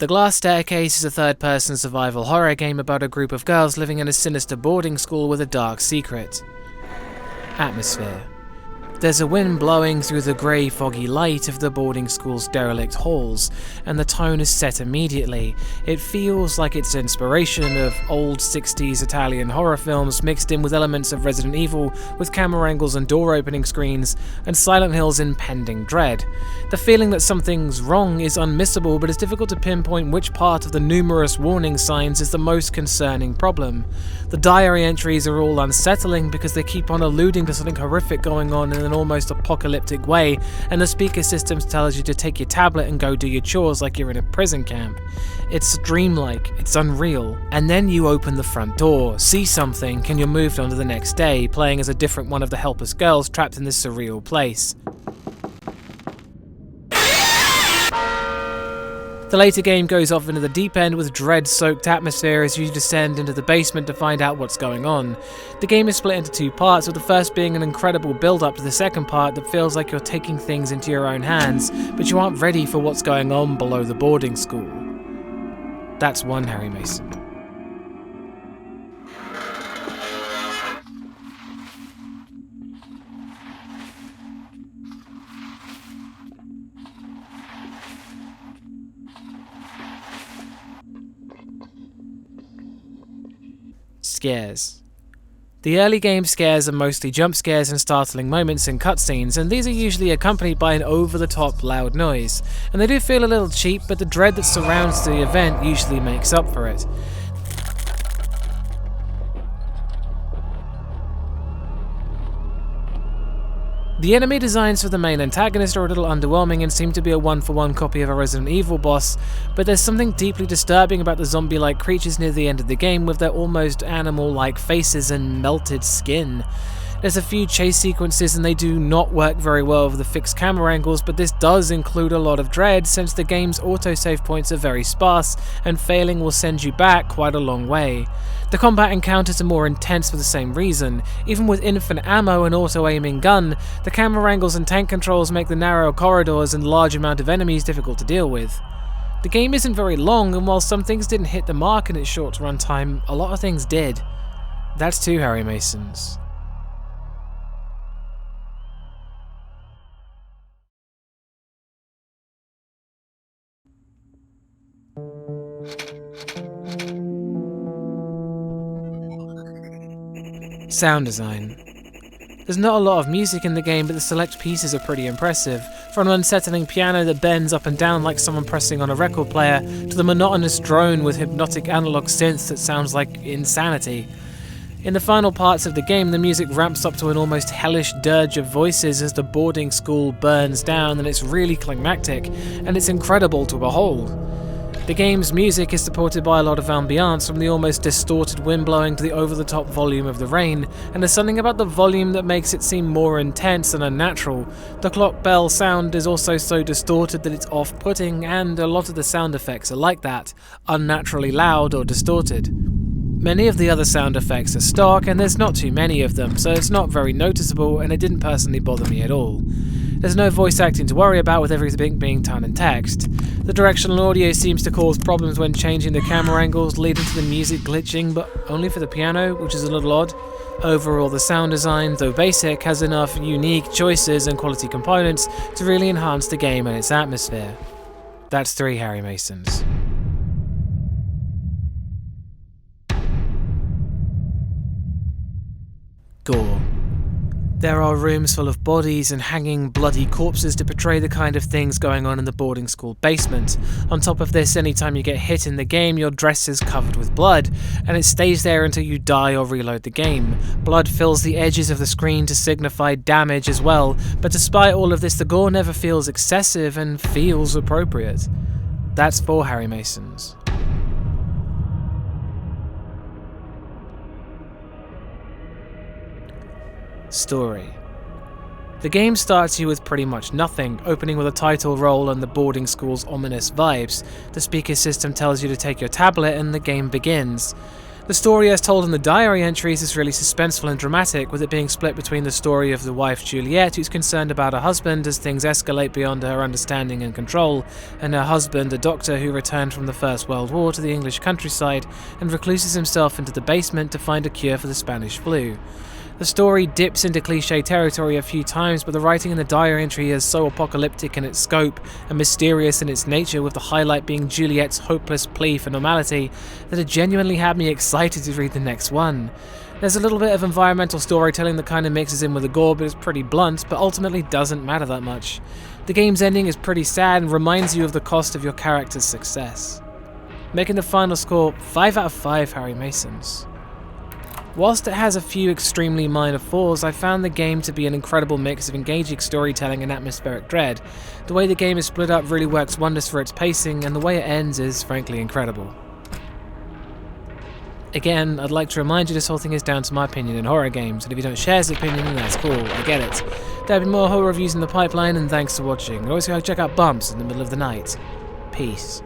The Glass Staircase is a third-person survival horror game about a group of girls living in a sinister boarding school with a dark secret. Atmosphere. There's a wind blowing through the grey, foggy light of the boarding school's derelict halls, and the tone is set immediately. It feels like it's inspiration of old 60s Italian horror films mixed in with elements of Resident Evil, with camera angles and door opening screens, and Silent Hill's impending dread. The feeling that something's wrong is unmissable, but it's difficult to pinpoint which part of the numerous warning signs is the most concerning problem. The diary entries are all unsettling because they keep on alluding to something horrific going on in an almost apocalyptic way, and the speaker system tells you to take your tablet and go do your chores like you're in a prison camp. It's dreamlike, it's unreal. And then you open the front door, see something, and you're moved on to the next day, playing as a different one of the helpless girls trapped in this surreal place. The later game goes off into the deep end with dread-soaked atmosphere as you descend into the basement to find out what's going on. The game is split into two parts, with the first being an incredible build-up to the second part that feels like you're taking things into your own hands, but you aren't ready for what's going on below the boarding school. That's one Harry Mason. Scares. The early game scares are mostly jump scares and startling moments in cutscenes, and these are usually accompanied by an over-the-top loud noise. And they do feel a little cheap, but the dread that surrounds the event usually makes up for it. The enemy designs for the main antagonist are a little underwhelming and seem to be a one-for-one copy of a Resident Evil boss, but there's something deeply disturbing about the zombie-like creatures near the end of the game with their almost animal-like faces and melted skin. There's a few chase sequences and they do not work very well with the fixed camera angles, but this does include a lot of dread since the game's autosave points are very sparse and failing will send you back quite a long way. The combat encounters are more intense for the same reason. Even with infinite ammo and auto-aiming gun, the camera angles and tank controls make the narrow corridors and large amount of enemies difficult to deal with. The game isn't very long, and while some things didn't hit the mark in its short runtime, a lot of things did. That's two Harry Masons. Sound design. There's not a lot of music in the game, but the select pieces are pretty impressive. From an unsettling piano that bends up and down like someone pressing on a record player, to the monotonous drone with hypnotic analog synths that sounds like insanity. In the final parts of the game, the music ramps up to an almost hellish dirge of voices as the boarding school burns down, and it's really climactic, and it's incredible to behold. The game's music is supported by a lot of ambiance, from the almost distorted wind blowing to the over-the-top volume of the rain, and there's something about the volume that makes it seem more intense and unnatural. The clock bell sound is also so distorted that it's off-putting, and a lot of the sound effects are like that, unnaturally loud or distorted. Many of the other sound effects are stock, and there's not too many of them, so it's not very noticeable, and it didn't personally bother me at all. There's no voice acting to worry about, with everything being done in text. The directional audio seems to cause problems when changing the camera angles, leading to the music glitching, but only for the piano, which is a little odd. Overall, the sound design, though basic, has enough unique choices and quality components to really enhance the game and its atmosphere. That's 3 Harry Masons. Gore. There are rooms full of bodies and hanging bloody corpses to portray the kind of things going on in the boarding school basement. On top of this, anytime you get hit in the game, your dress is covered with blood, and it stays there until you die or reload the game. Blood fills the edges of the screen to signify damage as well, but despite all of this, the gore never feels excessive and feels appropriate. That's 4 Harry Masons. Story. The game starts you with pretty much nothing, opening with a title role and the boarding school's ominous vibes. The speaker system tells you to take your tablet and the game begins. The story as told in the diary entries is really suspenseful and dramatic, with it being split between the story of the wife Juliet, who's concerned about her husband as things escalate beyond her understanding and control, and her husband, a doctor who returned from the First World War to the English countryside and recluses himself into the basement to find a cure for the Spanish flu. The story dips into cliché territory a few times, but the writing in the diary entry is so apocalyptic in its scope and mysterious in its nature, with the highlight being Juliet's hopeless plea for normality, that it genuinely had me excited to read the next one. There's a little bit of environmental storytelling that kind of mixes in with the gore, but it's pretty blunt, but ultimately doesn't matter that much. The game's ending is pretty sad and reminds you of the cost of your character's success. Making the final score 5 out of 5 Harry Masons. Whilst it has a few extremely minor flaws, I found the game to be an incredible mix of engaging storytelling and atmospheric dread. The way the game is split up really works wonders for its pacing, and the way it ends is frankly incredible. Again, I'd like to remind you this whole thing is down to my opinion in horror games, and if you don't share this opinion, then that's cool, I get it. There'll be more horror reviews in the pipeline, and thanks for watching. And also check out Bumps in the Middle of the Night. Peace.